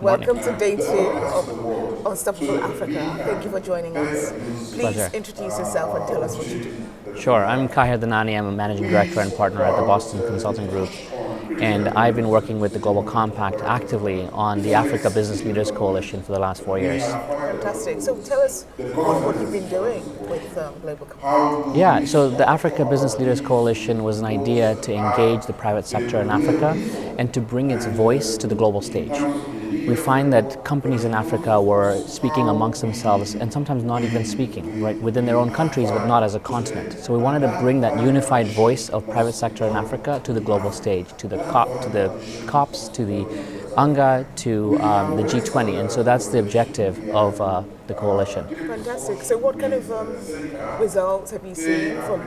Welcome to day 2 of Unstoppable Africa. Thank you for joining us. Please Pleasure. introduce yourself and tell us what you do. Sure, I'm Qahir Dhanani. I'm a managing director and partner at the Boston Consulting Group. And I've been working with the Global Compact actively on the Africa Business Leaders Coalition for the last 4 years. Fantastic. So tell us what you've been doing with Global Compact. Yeah, so the Africa Business Leaders Coalition was an idea to engage the private sector in Africa and to bring its voice to the global stage. We find that companies in Africa were speaking amongst themselves and sometimes not even speaking, right, within their own countries, but not as a continent. So we wanted to bring that unified voice of private sector in Africa to the global stage, to the COPs, to the UNGA, to the G20, and so that's the objective of the coalition. Fantastic. So what kind of results have you seen from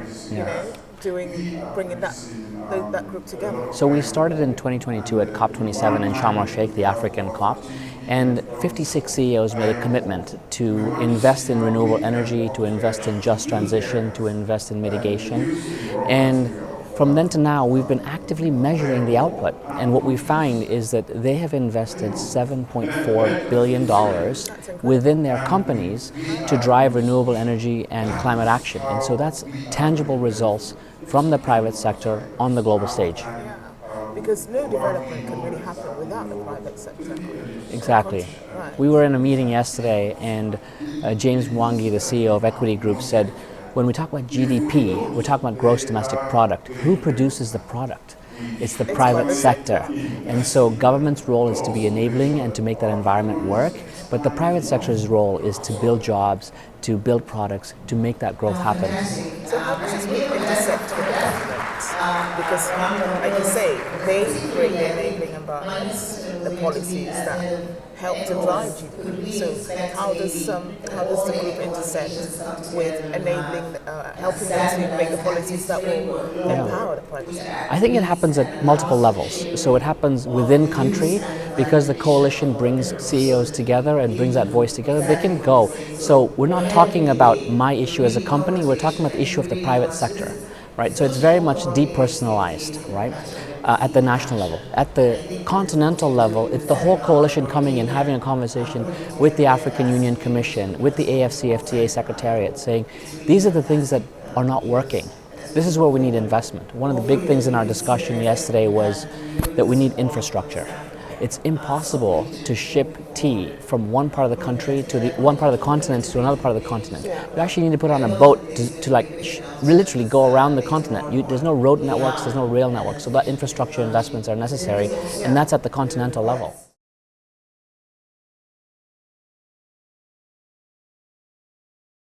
bringing that group together? So we started in 2022 at COP27 in Sharm el-Sheikh, the African COP, and 56 CEOs made a commitment to invest in renewable energy, to invest in just transition, to invest in mitigation. And from then to now, we've been actively measuring the output. And what we find is that they have invested $7.4 billion within their companies to drive renewable energy and climate action. And so that's tangible results from the private sector on the global stage. Yeah, because no development can really happen without the private sector. Exactly. Right. We were in a meeting yesterday, and James Mwangi, the CEO of Equity Group, said, when we talk about GDP, we're talking about gross domestic product. Who produces the product? It's the private sector. And so government's role is to be enabling and to make that environment work, but the private sector's role is to build jobs, to build products, to make that growth happen. So how does this really intersect with the government? Because, like you say, they create the enabling environments, the policies that help to drive GDP. So how does the group intersect with enabling, helping them to make the policies that will empower the private sector? I think it happens at multiple levels. So it happens within country, because the coalition brings CEOs together and brings that voice together. They can go. So we're not talking about my issue as a company, we're talking about the issue of the private sector. Right, so it's very much depersonalized, right, at the national level. At the continental level, it's the whole coalition coming in, having a conversation with the African Union Commission, with the AFCFTA Secretariat, saying, these are the things that are not working. This is where we need investment. One of the big things in our discussion yesterday was that we need infrastructure. It's impossible to ship tea from one part of the country to one part of the continent to another part of the continent. You actually need to put on a boat to literally go around the continent. There's no road networks, there's no rail networks, so that infrastructure investments are necessary, and that's at the continental level.